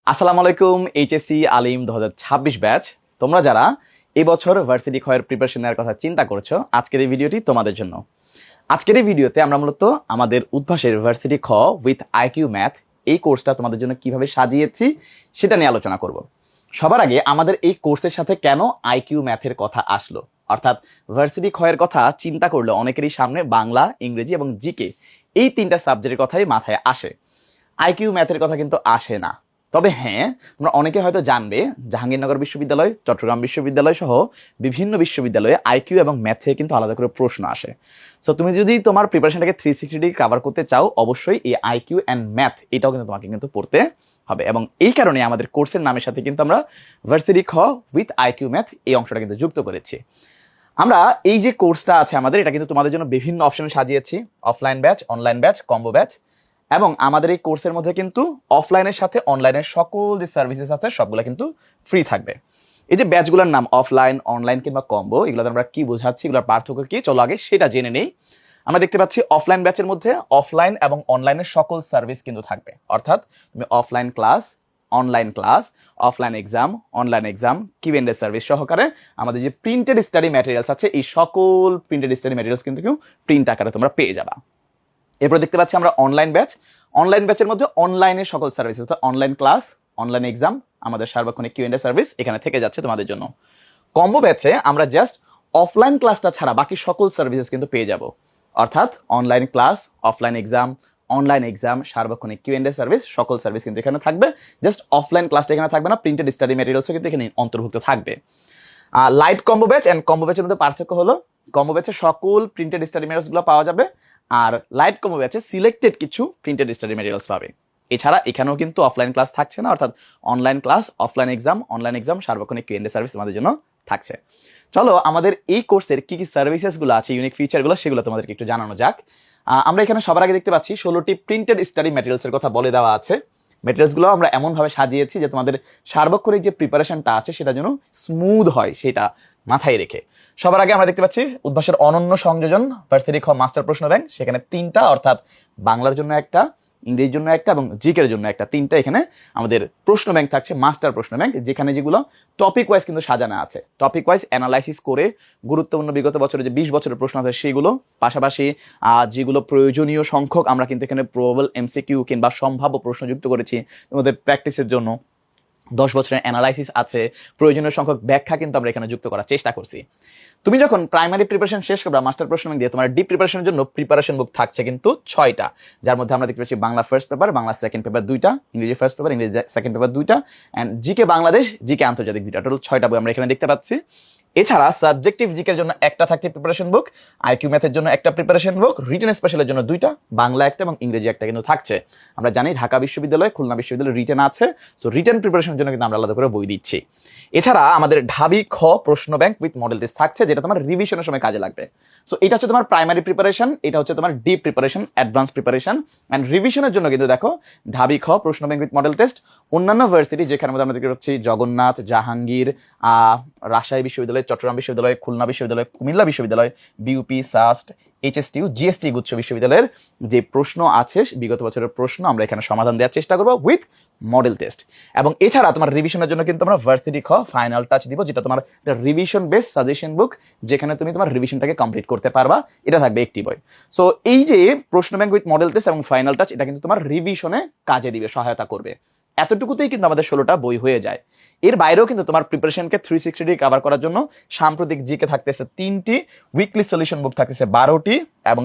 আসসালামু আলাইকুম। এইচএসসি আলিম 2026 ব্যাচ, তোমরা যারা এবছর ভার্সিটি ক্ষয়ের প্রিপারেশন নেওয়ার কথা চিন্তা করছো, আজকের এই ভিডিওটি তোমাদের জন্য। আজকের এই ভিডিওতে আমরা মূলত আমাদের উদ্ভাসের ভার্সিটি খ উইথ আইকিউ ম্যাথ এই কোর্সটা তোমাদের জন্য কিভাবে সাজিয়েছি সেটা নিয়ে আলোচনা করব। সবার আগে আমাদের এই কোর্সের সাথে কেন আইকিউ ম্যাথের কথা আসলো, অর্থাৎ ভার্সিটি ক্ষয়ের কথা চিন্তা করলে অনেকেরই সামনে বাংলা, ইংরেজি এবং জিকে এই তিনটা সাবজেক্টের কথাই মাথায় আসে, আইকিউ ম্যাথের কথা কিন্তু আসে না। তবে হ্যাঁ, তোমরা অনেকে হয়তো জানবে জাহাঙ্গীরনগর বিশ্ববিদ্যালয়, চট্টগ্রাম বিশ্ববিদ্যালয় সহ বিভিন্ন বিশ্ববিদ্যালয়ে আইকিউ এবং ম্যাথে কিন্তু আলাদা করে প্রশ্ন আসে। সো তুমি যদি তোমার প্রিপারেশনটাকে 360 ডিগ্রি কভার করতে চাও, অবশ্যই এই আইকিউ অ্যান্ড ম্যাথ এটাও কিন্তু তোমাকে কিন্তু পড়তে হবে। এবং এই কারণে আমাদের কোর্সের নামের সাথে কিন্তু আমরা ভার্সিটি খ উইথ আইকিউ ম্যাথ এই অংশটা কিন্তু যুক্ত করেছি। আমরা এই যে কোর্সটা আছে আমাদের, এটা কিন্তু তোমাদের জন্য বিভিন্ন অপশনে সাজিয়েছি, offline batch, online batch, combo batch. এবং আমাদের এই কোর্সের মধ্যে কিন্তু অফলাইনের সাথে অনলাইনের সকল যে সার্ভিসেস আছে সবগুলো কিন্তু ফ্রি থাকবে। এই যে ব্যাচগুলোর নাম অফলাইন, অনলাইন কিংবা কম্বো, এগুলোতে আমরা কি বোঝাচ্ছি, এগুলোর পার্থক্য কি, চলো আগে সেটা জেনে নেই। আমরা দেখতে পাচ্ছি অফলাইন ব্যাচের মধ্যে অফলাইন এবং অনলাইনের সকল সার্ভিস কিন্তু থাকবে, অর্থাৎ তুমি offline class, online class, offline exam, online exam, Q n A service সহকারে আমাদের যে প্রিন্টেড স্টাডি ম্যাটেরিয়ালস আছে, এই সকল প্রিন্টেড স্টাডি ম্যাটেরিয়ালস কিন্তু প্রিন্ট আকারে তোমরা পেয়ে যাবা। এরপর দেখতে পাচ্ছি আমরা অনলাইন ব্যাচ। অনলাইন ব্যাচের মধ্যে অনলাইনের সকল সার্ভিস, অর্থাৎ অনলাইন ক্লাস, অনলাইন এক্সাম, আমাদের সার্বক্ষণিক কিউএনএ সার্ভিস এখানে থেকে যাচ্ছে তোমাদের জন্য। কম্বো ব্যাচে আমরা জাস্ট অফলাইন ক্লাসটা ছাড়া বাকি সকল সার্ভিসেস কিন্তু পেয়ে যাব, অর্থাৎ অনলাইন ক্লাস, অফলাইন এক্সাম, সার্বক্ষণিক কিউএনএ সার্ভিস, সকল সার্ভিস কিন্তু এখানে থাকবে। জাস্ট অফলাইন ক্লাসটা এখানে থাকবে না, প্রিন্টেড স্টাডি ম্যাটেরিয়ালসও কিন্তু এখানে অন্তর্ভুক্ত থাকবে। Light combo batch and combo ব্যাচের মধ্যে পার্থক্য হলো, কম্বো ব্যাচে সকল প্রিন্টেড স্টাডি ম্যাটেরিয়ালসগুলো পাওয়া যাবে, আর লাইট কম্বো ব্যাচে সিলেক্টেড কিছু প্রিন্টেড স্টাডি ম্যাটেরিয়ালস পাবে। এছাড়া এখানেও কিন্তু অফলাইন ক্লাস থাকছে না, অর্থাৎ অনলাইন ক্লাস, অনলাইন এক্সাম, সার্বক্ষণিক কিউএনএ সার্ভিস আমাদের জন্য থাকছে। চলো আমাদের এই কোর্সের কি কি সার্ভিসেসগুলো আছে, ইউনিক ফিচারগুলো, সেগুলো তোমাদেরকে একটু জানানো যাক। আমরা এখানে সবার আগে দেখতে পাচ্ছি 16টি প্রিন্টেড স্টাডি ম্যাটেরিয়ালসের কথা বলে দেওয়া আছে। ম্যাটেরিয়ালসগুলো আমরা এমনভাবে সাজিয়েছি যে তোমাদের সার্বক্ষণিক যে প্রিপারেশনটা আছে সেটা যেন স্মুথ হয়, সেটা মাথায় রেখে। সবার আগে আমরা দেখতে পাচ্ছি উদ্ভাসের অনন্য সংযোজন ভার্সিটি খ মাস্টার প্রশ্ন ব্যাংক, সেখানে 3টা, অর্থাৎ বাংলার জন্য একটা, ইংরেজির জন্য একটা এবং জিকের জন্য একটা, 3টা এখানে আমাদের প্রশ্ন ব্যাংক থাকছে, মাস্টার প্রশ্ন ব্যাংক, যেখানে যেগুলো টপিক ওয়াইজ কিন্তু সাজানো আছে, টপিক ওয়াইজ অ্যানালাইসিস করে গুরুত্বপূর্ণ বিগত বছরে যে 20 বছরের প্রশ্ন আছে সেগুলো, পাশাপাশি যেগুলো প্রয়োজনীয় সংখ্যক আমরা কিন্তু এখানে প্রবাবল এমসিকিউ কিংবা সম্ভাব্য প্রশ্ন যুক্ত করেছি তোমাদের প্র্যাকটিসের জন্য। 10 বছরের অ্যানালাইসিস আছে, প্রয়োজনীয় সংখ্যক ব্যাখ্যা কিন্তু আমরা এখানে যুক্ত করার চেষ্টা করছি। তুমি যখন প্রাইমারি প্রিপারেশন শেষ করবে মাস্টার প্রশ্ন ব্যাংক দিয়ে, তোমার ডিপ প্রিপারেশনের জন্য প্রিপারেশন বুক থাকছে কিন্তু 6টা, যার মধ্যে আমরা দেখতে পাচ্ছি Bangla first paper, Bangla second paper 2টা, ইংরেজি ফার্স্ট পেপার, ইংরেজি সেকেন্ড পেপার 2টা, অ্যান্ড জিকে বাংলাদেশ, জিকে আন্তর্জাতিক 2টা, টোটাল 6টা বই আমরা এখানে দেখতে পাচ্ছি। এছাড়া সাবজেক্টিভ জিকের জন্য একটা থাকছে প্রিপারেশন বুক, আইকিউ ম্যাথের জন্য একটা প্রিপারেশন বুক, রিটেন স্পেশালের জন্য 2টা, বাংলা একটা এবং ইংরেজি একটা কিন্তু থাকছে। আমরা জানি ঢাকা বিশ্ববিদ্যালয়, খুলনা বিশ্ববিদ্যালয় রিটেন আছে, সো রিটেন প্রিপারেশনের জন্য কিন্তু আমরা আলাদা করে বই দিচ্ছি। এছাড়া আমাদের ঢাবি খ প্রশ্ন ব্যাংক উইথ মডেল টেস্ট থাকছে, যেটা তোমার রিভিশনের সময় কাজে লাগবে। সো এটা হচ্ছে তোমার প্রাইমারি প্রিপারেশন, এটা হচ্ছে তোমার deep preparation, advance preparation, and রিভিশনের জন্য কিন্তু দেখো ঢাবি খ প্রশ্ন ব্যাংক উইথ মডেল টেস্ট। অন্যান্য ভার্সিটি যেখানে আমরা দেখতে পাচ্ছি জগন্নাথ, জাহাঙ্গীর, রাজশাহী বিশ্ববিদ্যালয়, চট্টগ্রাম বিশ্ববিদ্যালয়, খুলনা বিশ্ববিদ্যালয়, কুমিল্লা বিশ্ববিদ্যালয়, বিউপি, সাস্ট, এইচএসটিউ, জিএসটি গুচ্ছ বিশ্ববিদ্যালয়ের যে প্রশ্ন আছে বিগত বছরের প্রশ্ন আমরা এখানে সমাধান দেওয়ার চেষ্টা করবো উইথ মডেল টেস্ট। এবং এছাড়া তোমার রিভিশনের জন্য কিন্তু আমরা ভার্সিটি খ ফাইনাল টাচ দিব, যেটা তোমার রিভিশন বেস সাজেশন বুক, যেখানে তুমি তোমার রিভিশনটাকে কমপ্লিট করতে পারবা, এটা থাকবে একটি বই। সো এই যে প্রশ্ন ব্যাংক উইথ মডেল টেস্ট এবং ফাইনাল টাচ, এটা কিন্তু তোমার রিভিশনে কাজে দিবে, সহায়তা করবে। এতটুকুতেই কিন্তু আমাদের 16টা বই হয়ে যায়। এর বাইরেও কিন্তু তোমার প্রিপারেশনকে 360 ডিগ্রি কভার করার জন্য সাম্প্রতিক জিকে থাকতেছে 3টি, উইকলি সলিউশন বুক থাকতেছে 12টি, এবং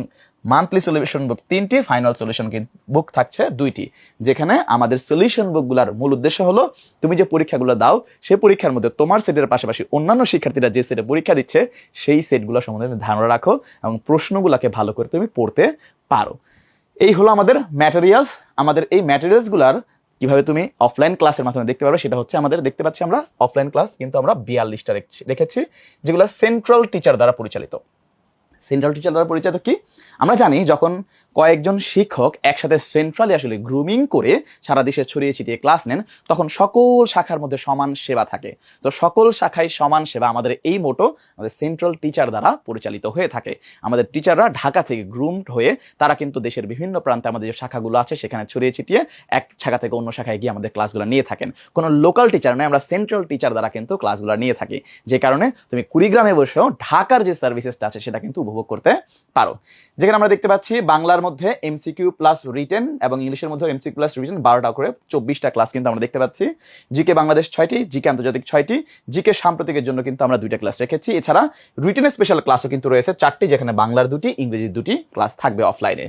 মান্থলি সলিউশন বুক 3টি, ফাইনাল সলিউশন বুক থাকছে 2টি, যেখানে আমাদের সলিউশন বুকগুলোর মূল উদ্দেশ্য হলো তুমি যে পরীক্ষাগুলো দাও সেই পরীক্ষার মধ্যে তোমার সেটের পাশাপাশি অন্যান্য শিক্ষার্থীরা যে সেটে পরীক্ষা দিচ্ছে সেই সেটগুলো সম্বন্ধে ধারণা রাখো এবং প্রশ্নগুলোকে ভালো করে তুমি পড়তে পারো। এই হলো আমাদের ম্যাটেরিয়ালস। আমাদের এই ম্যাটেরিয়ালসগুলোর কিভাবে তুমি অফলাইন ক্লাসের মাধ্যমে দেখতে পারো সেটা হচ্ছে, আমাদের দেখতে পাচ্ছি আমরা অফলাইন ক্লাস কিন্তু আমরা 42টা রেখেছি, যেগুলো সেন্ট্রাল টিচার দ্বারা পরিচালিত। সেন্ট্রাল টিচার দ্বারা পরিচালিত কি আমরা জানি, যখন কয়েকজন শিক্ষক একসাথে সেন্ট্রালি আসলে গ্রুমিং করে সারা দেশে ছড়িয়ে ছিটিয়ে ক্লাস নেন, তখন সকল শাখার মধ্যে সমান সেবা থাকে। তো সকল শাখায় সমান সেবা আমাদের এই মোটো আমাদের সেন্ট্রাল টিচার দ্বারা পরিচালিত হয়ে থাকে। আমাদের টিচাররা ঢাকা থেকে গ্রুমড হয়ে তারা কিন্তু দেশের বিভিন্ন প্রান্তে আমাদের যে শাখাগুলো আছে সেখানে ছড়িয়ে ছিটিয়ে এক শাখা থেকে অন্য শাখায় গিয়ে আমাদের ক্লাসগুলো নিয়ে থাকেন। কোনো লোকাল টিচার নয়, আমরা সেন্ট্রাল টিচার দ্বারা কিন্তু ক্লাসগুলো নিয়ে থাকি, যে কারণে তুমি কুড়িগ্রামে বসেও ঢাকার যে সার্ভিসেসটা আছে সেটা কিন্তু উপভোগ করতে পারো। যেখানে আমরা দেখতে পাচ্ছি বাংলার মধ্যে এমসিকিউ প্লাস রিটেন এবং ইংলিশের মধ্যে এমসিকিউ প্লাস রিটেন 12টা করে 24টা ক্লাস কিন্তু আমরা দেখতে পাচ্ছি। জিকে বাংলাদেশ 6টি, জিকে আন্তর্জাতিক 6টি, জিকে সাম্প্রতিকের জন্য কিন্তু আমরা 2টা ক্লাস রেখেছি। এছাড়া রিটেনের স্পেশাল ক্লাসও কিন্তু রয়েছে 4টি, যেখানে বাংলার 2টি, ইংরেজির 2টি ক্লাস থাকবে অফলাইনে।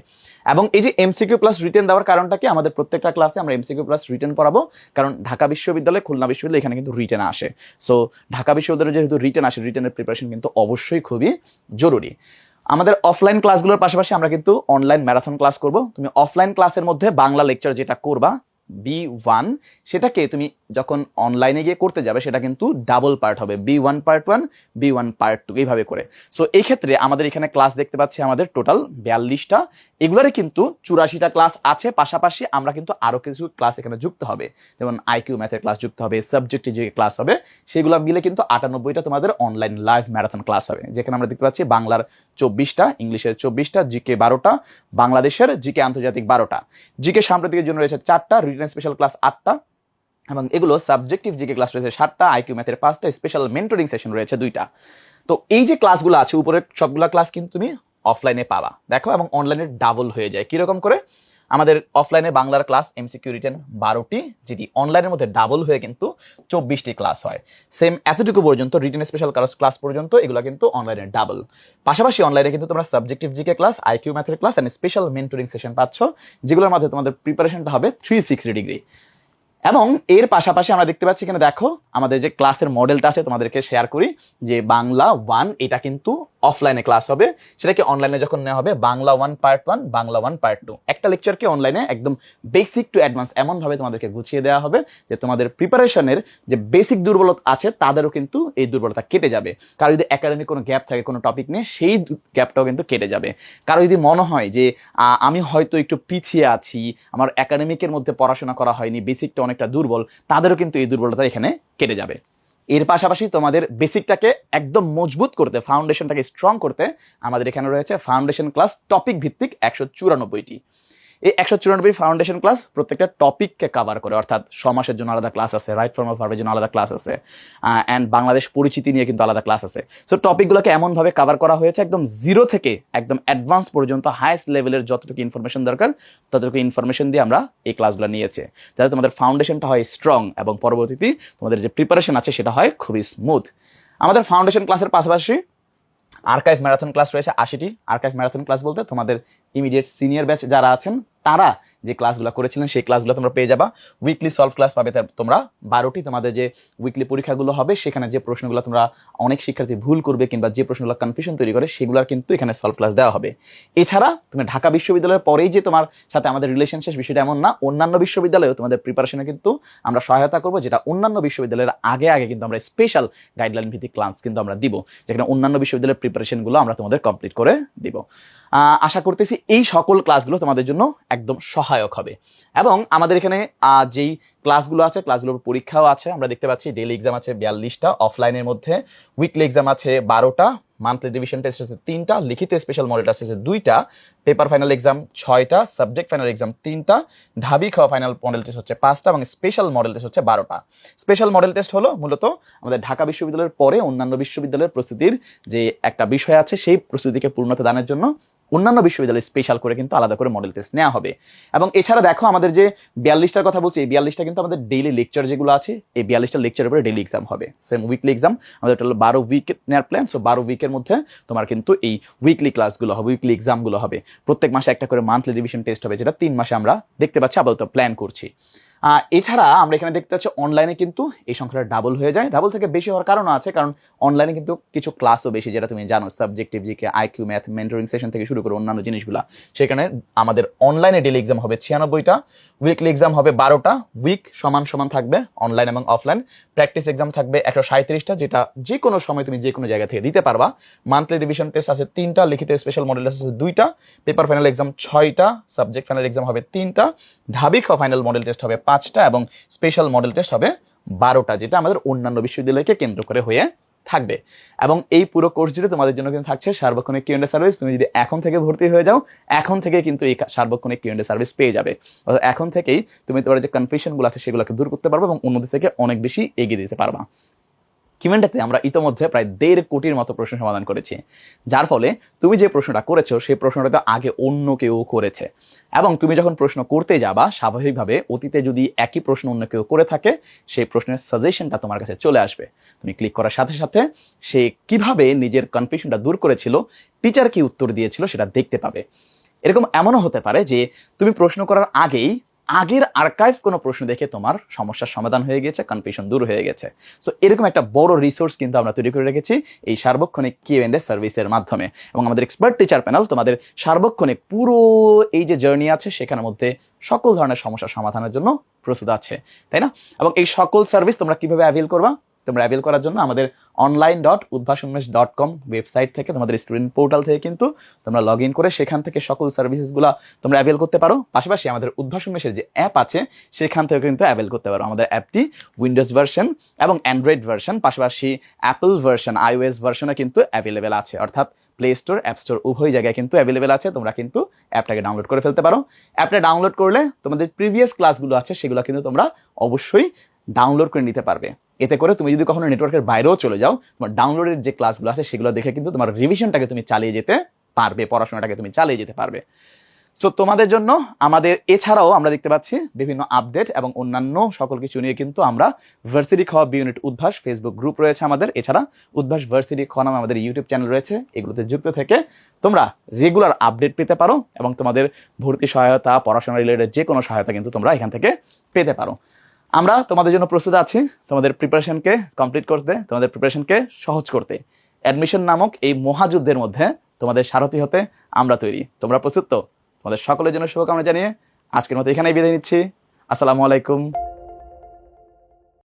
এবং এই যে এমসিকিউ প্লাস রিটেন দেওয়ার কারণটা কি, আমাদের প্রত্যেকটা ক্লাসে আমরা এমসিকিউ প্লাস রিটেন পড়াবো, কারণ ঢাকা বিশ্ববিদ্যালয়, খুলনা বিশ্ববিদ্যালয় এখানে কিন্তু রিটেন আসে। সো ঢাকা বিশ্ববিদ্যালয়ে যেহেতু রিটেন আসে, রিটেনের প্রিপারেশন কিন্তু অবশ্যই খুবই জরুরি। আমাদের অফলাইন ক্লাসগুলোর পাশাপাশি আমরা কিন্তু অনলাইন ম্যারাথন ক্লাস করব। তুমি অফলাইন ক্লাসের মধ্যে বাংলা লেকচার যেটা করবা B1, সেটাকে তুমি যখন অনলাইনে গিয়ে করতে যাবে সেটা কিন্তু ডাবল পার্ট হবে, B1 পার্ট 1, B1 পার্ট 2 এইভাবে করে। সো এই ক্ষেত্রে আমাদের এখানে ক্লাস দেখতে পাচ্ছি আমাদের টোটাল 42টা, এগুলোরে কিন্তু 84টা ক্লাস আছে, পাশাপাশি আমরা কিন্তু আরো কিছু ক্লাস এখানে যুক্ত হবে, যেমন আইকিউ ম্যাথের ক্লাস যুক্ত হবে, সাবজেক্টিভ যে ক্লাস হবে সেগুলো মিলে কিন্তু 98টা তোমাদের অনলাইন লাইভ ম্যারাথন ক্লাস হবে। যেখানে আমরা দেখতে পাচ্ছি বাংলার 24টা, ইংলিশের 24টা, জিকে 12টা, বাংলাদেশের জিকে আন্তর্জাতিক 12টা, জিকে সাম্প্রতিকের জন্য রয়েছে 4টা, রিটেন স্পেশাল ক্লাস 8টা, এবং এগুলো সাবজেক্টিভ জিকে ক্লাস রয়েছে 7টা, আইকিউ ম্যাথের 5টা, স্পেশাল মেন্টরিং সেশন রয়েছে 2টা। তো এই যে ক্লাসগুলো আছে উপরের সবগুলো ক্লাস কিন্তু তুমি অফলাইনে পাবা, দেখো, এবং অনলাইনে ডাবল হয়ে যায়। কিরকম করে, আমাদের অফলাইনে বাংলার ক্লাস এমসিকিউ রিটেন 12টি, যেটি অনলাইনের মধ্যে ডাবল হয়ে কিন্তু 24টি ক্লাস হয়। সেম এতটুকু পর্যন্ত রিটেন স্পেশাল ক্লাস পর্যন্ত এগুলো কিন্তু অনলাইনে ডাবল। পাশাপাশি অনলাইনে কিন্তু তোমরা সাবজেক্টিভ জিকে ক্লাস, আইকিউ ম্যাথের class and special mentoring session পাচ্ছ, যেগুলোর মাধ্যমে তোমাদের প্রিপারেশনটা হবে 360 ডিগ্রি। এবং এর পাশাপাশি আমরা দেখতে পাচ্ছি এখানে দেখো আমাদের যে ক্লাসের মডেলটা আছে তোমাদেরকে শেয়ার করি, যে বাংলা 1 এটা কিন্তু অফলাইনে ক্লাস হবে, সেটাকে অনলাইনে যখন নেওয়া হবে বাংলা 1 পার্ট 1, বাংলা 1 পার্ট 2, একটা লেকচারকে অনলাইনে একদম বেসিক টু অ্যাডভান্স এমনভাবে তোমাদেরকে গুছিয়ে দেওয়া হবে যে তোমাদের প্রিপারেশনের যে বেসিক দুর্বলতা আছে তাদেরও কিন্তু এই দুর্বলতা কেটে যাবে। কারো যদি একাডেমিক কোনো গ্যাপ থাকে কোনো টপিক নিয়ে, সেই গ্যাপটাও কিন্তু কেটে যাবে। কারো যদি মনে হয় যে আমি হয়তো একটু পিছিয়ে আছি, আমার একাডেমিকের মধ্যে পড়াশোনা করা হয়নি, বেসিকটা অনেকটা দুর্বল, তাদেরও কিন্তু এই দুর্বলতা এখানে কেটে যাবে। এর পাশাপাশি তোমাদের বেসিকটাকে একদম মজবুত করতে, ফাউন্ডেশনটাকে স্ট্রং করতে আমাদের এখানে রয়েছে ফাউন্ডেশন ক্লাস টপিক ভিত্তিক 194টি। এই 194 ফাউন্ডেশন ক্লাস প্রত্যেকটা টপিককে কভার করে, অর্থাৎ সমাসের জন্য আলাদা ক্লাস আছে, রাইট ফর্ম অফ ভার্বের জন্য আলাদা ক্লাস আছে, অ্যান্ড বাংলাদেশ পরিচিতি নিয়ে কিন্তু আলাদা ক্লাস আছে। সো টপিকগুলোকে এমনভাবে কভার করা হয়েছে একদম জিরো থেকে একদম অ্যাডভান্স পর্যন্ত হাইয়েস্ট লেভেলের যতটুকু ইনফরমেশন দরকার ততটুকু ইনফরমেশন দিয়ে আমরা এই ক্লাসগুলো নিয়েছে, যাতে তোমাদের ফাউন্ডেশনটা হয় স্ট্রং এবং পরবর্তীতে তোমাদের যে প্রিপারেশন আছে সেটা হয় খুবই স্মুথ। আমাদের ফাউন্ডেশন ক্লাসের পাশাপাশি আর্কাইভ ম্যারাথন ক্লাস রয়েছে 80টি। আর্কাইভ ম্যারাথন ক্লাস বলতে তোমাদের ইমিডিয়েট সিনিয়র ব্যাচ যারা আছেন তারা যে ক্লাসগুলো করেছিলেন সেই ক্লাসগুলো তোমরা পেয়ে যাবা। উইকলি সলভ ক্লাস পাবে তোমরা 12টি। তোমাদের যে উইকলি পরীক্ষাগুলো হবে সেখানে যে প্রশ্নগুলো তোমরা অনেক শিক্ষার্থী ভুল করবে কিংবা যে প্রশ্নগুলো কনফিউশন তৈরি করে সেগুলোর কিন্তু এখানে সলভ ক্লাস দেওয়া হবে। এছাড়া তুমি ঢাকা বিশ্ববিদ্যালয়ের পরেই যে তোমার সাথে আমাদের রিলেশন শেষ বিষয়টা এমন না, অন্যান্য বিশ্ববিদ্যালয়েও তোমাদের প্রিপারেশনে কিন্তু আমরা সহায়তা করবো, যেটা অন্যান্য বিশ্ববিদ্যালয়ের আগে আগে কিন্তু আমরা স্পেশাল গাইডলাইন ভিত্তিক ক্লাস কিন্তু আমরা দিব, যেখানে অন্যান্য বিশ্ববিদ্যালয়ের প্রিপারেশনগুলো আমরা তোমাদের কমপ্লিট করে দিব। আশা করতেছি এই সকল ক্লাসগুলো তোমাদের জন্য একদম সহায়ক হবে। এবং আমাদের এখানে যেই ক্লাসগুলো আছে ক্লাসগুলোর পরীক্ষাও আছে, আমরা দেখতে পাচ্ছি ডেইলি এক্সাম আছে 42টা, অফলাইনের মধ্যে উইকলি এক্সাম আছে 12টা, মান্থলি ডিভিশন টেস্ট আছে 3টা, লিখিত স্পেশাল মডেল টেস্ট আছে 2টা, পেপার ফাইনাল এক্সাম 6টা, সাবজেক্ট ফাইনাল এক্সাম 3টা, ঢাবি খাওয়া ফাইনাল মডেল টেস্ট হচ্ছে 5টা এবং স্পেশাল মডেল টেস্ট হচ্ছে 12টা। স্পেশাল মডেল টেস্ট হলো মূলত আমাদের ঢাকা বিশ্ববিদ্যালয়ের পরে অন্যান্য বিশ্ববিদ্যালয়ের প্রস্তুতির যে একটা বিষয় আছে সেই প্রস্তুতিকে পূর্ণতা দানের জন্য অন্যান্য বিশ্ববিদ্যালয়ে স্পেশাল করে কিন্তু আলাদা করে মডেল টেস্ট নেওয়া হবে। এবং এছাড়া দেখো আমাদের যে 42টার কথা বলছি, এই 42টা কিন্তু আমাদের ডেইলি লেকচার যেগুলো আছে এই 42টা লেকচারের উপরে ডেইলি এক্সাম হবে। সেম উইকলি এক্সাম আমাদের টোটাল 12 উইক নেওয়ার প্ল্যান। সো 12 উইকের মধ্যে তোমার কিন্তু এই উইকলি ক্লাসগুলো হবে, উইকলি এক্সামগুলো হবে। প্রত্যেক মাসে একটা করে মান্থলি ডিভিশন টেস্ট হবে, যেটা 3 মাসে আমরা দেখতে পাচ্ছি আপাতত প্ল্যান করছি। এছাড়া আমরা এখানে দেখতে পাচ্ছি অনলাইনে কিন্তু এই সংখ্যাটা ডাবল হয়ে যায়। ডাবল থেকে বেশি হওয়ার কারণ আছে, কারণ অনলাইনে কিন্তু কিছু ক্লাসও বেশি, যেটা তুমি জানো, subjective GK, IQ, math, mentoring session থেকে শুরু করে অন্যান্য জিনিসগুলো। সেখানে আমাদের অনলাইনে ডেলি এক্সাম হবে 96টা, উইকলি এক্সাম হবে 12টা, উইক সমান সমান থাকবে অনলাইন এবং অফলাইন। প্র্যাকটিস এক্সাম থাকবে 137টা, যেটা যে কোনো সময় তুমি যে কোনো জায়গা থেকে দিতে পারবা। মান্থলি রিভিশন টেস্ট আছে 3টা, লিখিত স্পেশাল মডেল টেস্ট আছে 2টা, পেপার ফাইনাল এক্সাম 6টা, সাবজেক্ট ফাইনাল এক্সাম হবে 3টা, ঢাবি খ ফাইনাল মডেল টেস্ট হবে 5টা এবং স্পেশাল মডেল টেস্ট হবে 12টা, যেটা আমাদের অন্যান্য বিশ্ববিদ্যালয়কে কেন্দ্র করে হয়ে থাকবে। এবং এই পুরো কোর্স জুড়ে তোমাদের জন্য কিন্তু থাকছে সার্বক্ষণিক কিউএন্ডএ সার্ভিস। তুমি যদি এখন থেকে ভর্তি হয়ে যাও, এখন থেকে কিন্তু এই সার্বক্ষণিক কিউএন্ডএ সার্ভিস পেয়ে যাবে। অর্থাৎ এখন থেকেই তুমি তোমার যে কনফিউশনগুলো আছে সেগুলোকে দূর করতে পারবে এবং অন্যদের থেকে অনেক বেশি এগিয়ে দিতে পারবা। কিউএন্ডএতে আমরা ইতোমধ্যে প্রায় 1.5 কোটির মতো প্রশ্ন সমাধান করেছি, যার ফলে তুমি যে প্রশ্নটা করেছো সেই প্রশ্নটা তো আগে অন্য কেউ করেছে, এবং তুমি যখন প্রশ্ন করতে যাবা স্বাভাবিকভাবে অতীতে যদি একই প্রশ্ন অন্য কেউ করে থাকে সেই প্রশ্নের সাজেশনটা তোমার কাছে চলে আসবে। তুমি ক্লিক করার সাথে সাথে সে কিভাবে নিজের কনফিউশনটা দূর করেছিল, টিচার কি উত্তর দিয়েছিল সেটা দেখতে পাবে। এরকম এমনও হতে পারে যে তুমি প্রশ্ন করার আগেই আগের আর্কাইভ কোনো প্রশ্ন দেখে তোমার সমস্যার সমাধান হয়ে গেছে, কনফিউশন দূর হয়ে গেছে। সো এরকম একটা বড় রিসোর্স কিন্তু আমরা তৈরি করে রেখেছি এই সার্বক্ষণিক কিউএন্ডএ সার্ভিসের মাধ্যমে, এবং আমাদের এক্সপার্ট টিচার প্যানেল তোমাদের সার্বক্ষণিক পুরো এই যে জার্নি আছে সেখানের মধ্যে সকল ধরনের সমস্যার সমাধানের জন্য প্রস্তুত আছে, তাই না? এবং এই সকল সার্ভিস তোমরা কিভাবে অ্যাভেল করবা? তোমরা অ্যাভেল করার জন্য আমাদের online.udbhasunmesh.com ওয়েবসাইট থেকে, তোমাদের স্টুডেন্ট পোর্টাল থেকে কিন্তু তোমরা লগ ইন করে সেখান থেকে সকল সার্ভিসেসগুলো তোমরা অ্যাভেল করতে পারো। পাশাপাশি আমাদের উদ্ভাসন মেশের যে অ্যাপ আছে সেখান থেকে কিন্তু অ্যাভেল করতে পারো। আমাদের অ্যাপটি উইন্ডোজ ভার্সন এবং অ্যান্ড্রয়েড ভার্সন, পাশাপাশি অ্যাপল ভার্সন, iOS ভার্সনে কিন্তু অ্যাভেলেবেল আছে, অর্থাৎ প্লে স্টোর, অ্যাপ স্টোর উভয় জায়গায় কিন্তু অ্যাভেলেবেল আছে। তোমরা কিন্তু অ্যাপটাকে ডাউনলোড করে ফেলতে পারো। অ্যাপটা ডাউনলোড করলে তোমাদের প্রিভিয়াস ক্লাসগুলো আছে সেগুলো কিন্তু তোমরা অবশ্যই ডাউনলোড করে নিতে পারবে। এতে করে তুমি যদি কখনো নেটওয়ার্কের বাইরেও চলে যাও, তোমার ডাউনলোডের যে ক্লাসগুলো আছে সেগুলো দেখে কিন্তু তোমার রিভিশনটাকে তুমি চালিয়ে যেতে পারবে, পড়াশোনাটাকে তুমি চালিয়ে যেতে পারবে। সো তোমাদের জন্য আমাদের এছাড়াও আমরা দেখতে পাচ্ছি বিভিন্ন আপডেট এবং অন্যান্য সকল কিছু নিয়ে কিন্তু আমরা ভার্সিটি খ B unit Udvash Facebook group রয়েছে আমাদের, এছাড়া উদ্ভাস ভার্সিটি খ নামে আমাদের ইউটিউব চ্যানেল রয়েছে। এগুলোতে যুক্ত থেকে তোমরা রেগুলার আপডেট পেতে পারো এবং তোমাদের ভর্তি সহায়তা, পড়াশোনা রিলেটেড যে কোনো সহায়তা কিন্তু তোমরা এখান থেকে পেতে পারো। আমরা তোমাদের জন্য প্রস্তুত আছি তোমাদের প্রিপারেশনকে কমপ্লিট করতে, তোমাদের প্রিপারেশনকে সহজ করতে। অ্যাডমিশন নামক এই মহাযুদ্ধের মধ্যে তোমাদের সারথি হতে আমরা তৈরি। তোমরা প্রস্তুত তো? তোমাদের সকলের জন্য শুভকামনা জানিয়ে আজকের মতো এখানেই বিদায় নিচ্ছি। আসসালামু আলাইকুম।